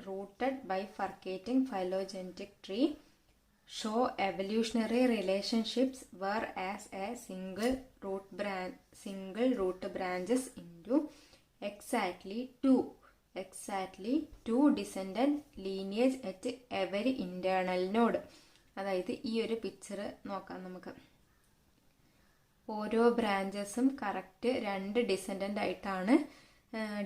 rooted bifurcating phylogenetic tree show evolutionary relationships whereas a single root branches into exactly two descendant lineage at every internal node. അതായത് ഈ ഒരു picture നോക്കാം നമുക്ക്. ഓരോ ബ്രാഞ്ചസും correct 2 descendant ആയിട്ടാണ്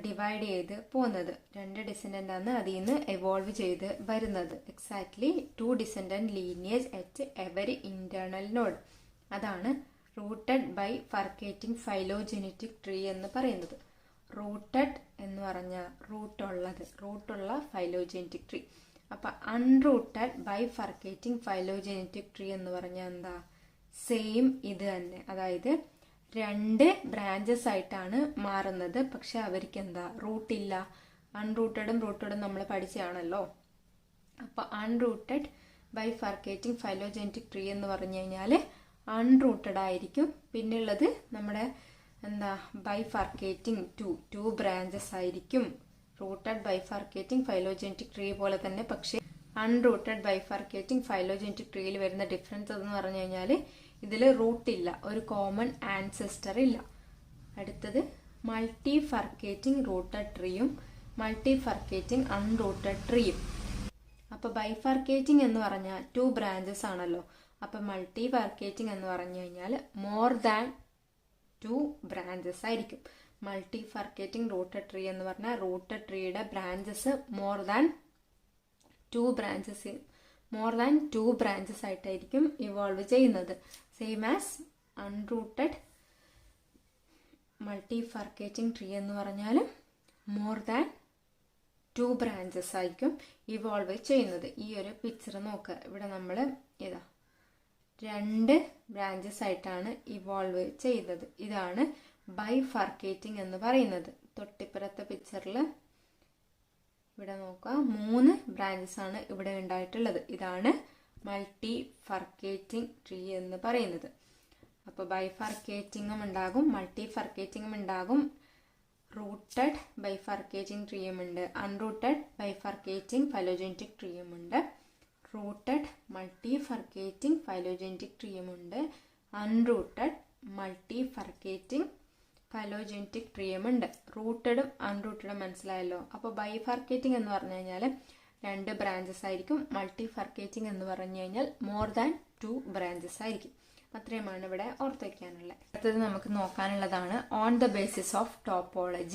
divide ചെയ്ത് പോകുന്നത്. 2 ഡിസെൻഡൻ്റ് ആണ് അതിൽ നിന്ന് എവോൾവ് ചെയ്ത് വരുന്നത്. Exactly 2 descendant lineage at every internal node. അതാണ് റൂട്ടഡ് ബൈ ഫർക്കേറ്റിംഗ് ഫൈലോജെനറ്റിക് ട്രീ എന്ന് പറയുന്നത്. റൂട്ടഡ് എന്ന് പറഞ്ഞാൽ റൂട്ടുള്ള ഫൈലോജെനറ്റിക് ട്രീ. അപ്പം അൺറൂട്ടഡ് ബൈ ഫർക്കേറ്റിംഗ് ഫൈലോജെനറ്റിക് ട്രീ എന്ന് പറഞ്ഞാൽ എന്താ? സെയിം ഇത് തന്നെ. അതായത് 2 ബ്രാഞ്ചസ് ആയിട്ടാണ് മാറുന്നത്. പക്ഷെ അവർക്ക് എന്താ? റൂട്ടില്ല. അൺറൂട്ടഡും റൂട്ടഡും നമ്മൾ പഠിച്ചതാണല്ലോ. അപ്പോൾ അൺറൂട്ടഡ് ബൈ ഫർക്കേറ്റിംഗ് ഫൈലോജെനറ്റിക് ട്രീ എന്ന് പറഞ്ഞു കഴിഞ്ഞാൽ അൺറൂട്ടഡ് ആയിരിക്കും. പിന്നുള്ളത് നമ്മുടെ എന്താ? ബൈഫർക്കേറ്റിംഗ് ടു ബ്രാഞ്ചസ് ആയിരിക്കും. റൂട്ടഡ് ബൈഫർക്കേറ്റിംഗ് ഫൈലോജെനറ്റിക് ട്രീ പോലെ തന്നെ. പക്ഷേ അൺറൂട്ടഡ് ബൈഫർക്കേറ്റിംഗ് ഫൈലോജെനറ്റിക് ട്രീയിൽ വരുന്ന ഡിഫറൻസ് എന്ന് പറഞ്ഞു കഴിഞ്ഞാൽ ഇതിൽ റൂട്ടില്ല, ഒരു കോമൺ ആൻസെസ്റ്റർ ഇല്ല. അടുത്തത് മൾട്ടിഫർക്കേറ്റിംഗ് റൂട്ടഡ് ട്രീയും മൾട്ടിഫർക്കേറ്റിംഗ് അൺറൂട്ടഡ് ട്രീയും. അപ്പോൾ ബൈഫർക്കേറ്റിംഗ് എന്ന് പറഞ്ഞാൽ 2 ബ്രാഞ്ചസ് ആണല്ലോ. അപ്പോൾ മൾട്ടിഫർക്കേറ്റിംഗ് എന്ന് പറഞ്ഞു കഴിഞ്ഞാൽ മോർ ദാൻ 2 ബ്രാഞ്ചസ് ആയിരിക്കും. മൾട്ടിഫർക്കേറ്റിംഗ് റൂട്ടഡ് ട്രീ എന്ന് പറഞ്ഞാൽ റൂട്ടഡ് ട്രീയുടെ ബ്രാഞ്ചസ് മോർ ദാൻ 2 ബ്രാഞ്ചസ് ആയിട്ടായിരിക്കും ഇവോൾവ് ചെയ്യുന്നത്. സെയിം ആസ് അൺറൂട്ടഡ് മൾട്ടിഫർക്കേറ്റിംഗ് ട്രീ എന്ന് പറഞ്ഞാൽ മോർ ദാൻ 2 ബ്രാഞ്ചസ് ആയിരിക്കും ഇവോൾവ് ചെയ്യുന്നത്. ഈ ഒരു പിക്ചർ നോക്കുക. ഇവിടെ നമ്മൾ 2 ബ്രാഞ്ചസ് ആയിട്ടാണ് ഇവോൾവ് ചെയ്തത്. ഇതാണ് ബൈഫർക്കേറ്റിംഗ് എന്ന് പറയുന്നത്. തൊട്ടിപ്പുറത്തെ പിക്ചറിൽ ഇവിടെ നോക്കുക, 3 ബ്രാഞ്ചസ് ആണ് ഇവിടെ ഉണ്ടായിട്ടുള്ളത്. ഇതാണ് മൾട്ടിഫർക്കേറ്റിംഗ് ട്രീ എന്ന് പറയുന്നത്. അപ്പോൾ ബൈഫർക്കേറ്റിംഗും ഉണ്ടാകും, മൾട്ടിഫർക്കേറ്റിംഗും ഉണ്ടാകും. റൂട്ടഡ് ബൈഫർക്കേറ്റിംഗ് ട്രീയും ഉണ്ട്, അൺറൂട്ടഡ് ബൈഫർക്കേറ്റിംഗ് ഫൈലോജെനറ്റിക് ട്രീയും ഉണ്ട്. റൂട്ടഡ് മൾട്ടിഫർക്കേറ്റിംഗ് ഫൈലോജെനറ്റിക് ട്രീയും ഉണ്ട്, അൺറൂട്ടഡ് മൾട്ടിഫർക്കേറ്റിംഗ് ഫൈലോജെനറ്റിക് ട്രീയും ഉണ്ട്. റൂട്ടഡും അൺറൂട്ടഡും മനസ്സിലായല്ലോ. അപ്പോൾ ബൈഫർക്കേറ്റിംഗ് എന്ന് പറഞ്ഞു കഴിഞ്ഞാൽ 2 ബ്രാഞ്ചസ് ആയിരിക്കും. മൾട്ടിഫർക്കേറ്റിംഗ് എന്ന് പറഞ്ഞു കഴിഞ്ഞാൽ മോർ ദാൻ 2 ബ്രാഞ്ചസ് ആയിരിക്കും. അത്രയുമാണ് ഇവിടെ ഓർത്ത് വയ്ക്കാനുള്ളത്. അടുത്തത് നമുക്ക് നോക്കാനുള്ളതാണ് on the basis of topology.